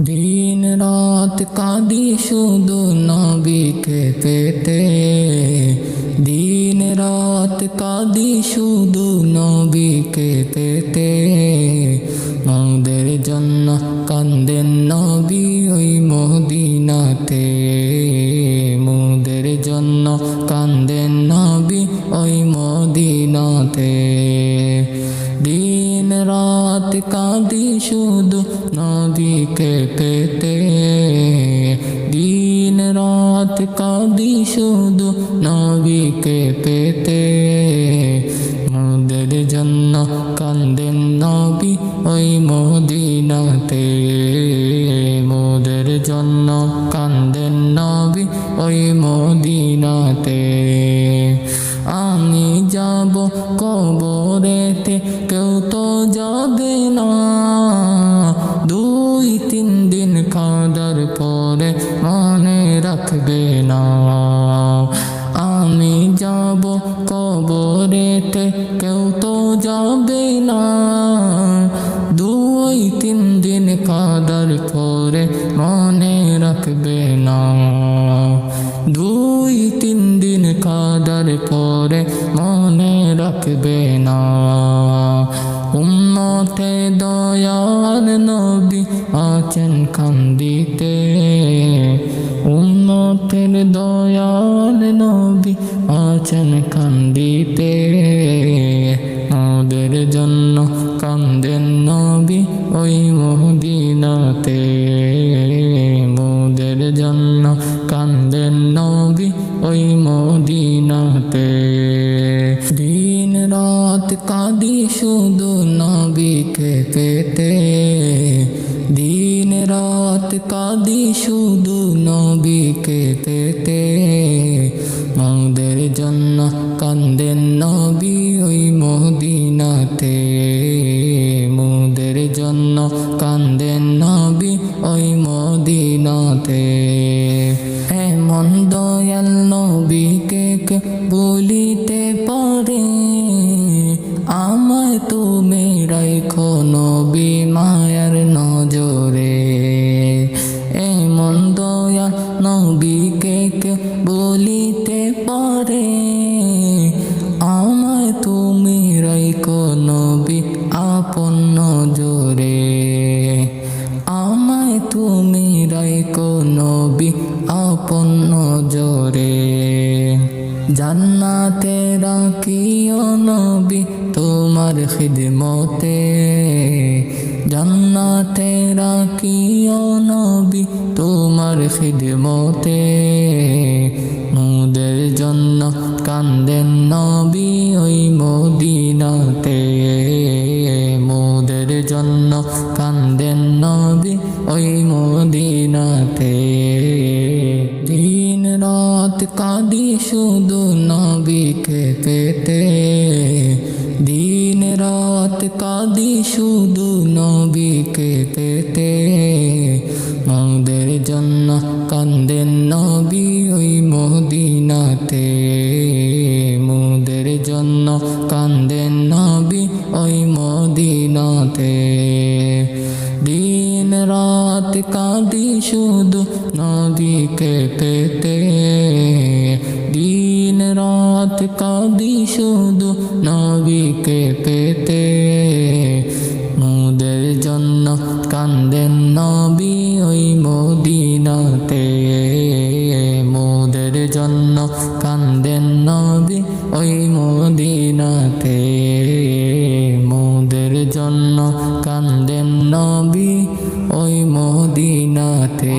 দিন রাত কাঁদি শুধু নবীকে পেতে, দিন রাত কাঁদি শুধু নবীকে পেতে। মোদের জন্য কান্দেন নবী ওই মদিনাতে, মোদের জন্য কান্দেন নবী ওই মদিনাতে। দিন রাত কাঁদি শুধু নবীকে পেতে, দিন রাত কাঁদি শুধু নবীকে পেতে। মোদের জন্য কান্দেন নবী ওই মদিনাতে, মোদের জন্য কান্দেন নবী ওই মদিনাতে। আমি যাব কবরেতে কেউ তো যাবে না, 2-3 দিন কাঁদার পরে মনে রাখবে না। আমি যাব কবরেতে কেউ তো যাবে না, 2-3 দিন কাঁদার পরে মনে রাখবে না। 2-3 দিন কাঁদার পরে মনে রাখবে না। উম্মতে দয়াল নবী আছেন কান্দিতে, উম্মতের দয়াল নবী আছেন কান্দিতে। মোদের জন্য কান্দেন নবী ওই মদিনাতে, মোদের জন্য কান্দেন নবী ওই মদিনাতে। দিন রাত কাঁদি শুধু নবীকে পেতে, দিন রাত কাঁদি শুধু নবীকে পেতে। মোদের জন্য কান্দেন নবী ওই মদিনাতে, মোদের জন্য কান্দেন নবী ওই মদিনাতে। এমন দয়াল নবীকে কে বলিতে পারে, আমায় তুমি রাখো নবী মায়ার নজরে। এমন দয়াল নবীকে কে বলিতে পারে, আমায় তুমি রাখো নবী আপন নজরে। আমায় তুমি রাখো নবী আপন নজরে। জান্নাতে রাখিও নবী তোমার খিদমতে, জান্নাতে রাখিও নবী তোমার খিদমতে। মোদের জন্য কান্দেন নবী ওই মদিনাতে, মোদের জন্য কান্দেন নবী ওই মদিনাতে। দিন রাত কাঁদি শুধু নবীকে পেতে, দিন রাত কাঁদি শুধু নবীকে পেতে। মোদের জন্য কান্দেন নবী ওই মদিনাতে, মোদের জন্য কান্দেন নবী ওই মদিনাতে। দিন রাত কাঁদি শুধু নবীকে পেতে, দিন রাত কাঁদি শুধু নবীকে পেতে। মোদের জন্য কান্দেন নবী ওই মদিনাতে, মোদের জন্য কান্দেন নবী ওই মদিনাতে। মোদের জন্য কান্দেন নবী ওই মদিনাতে।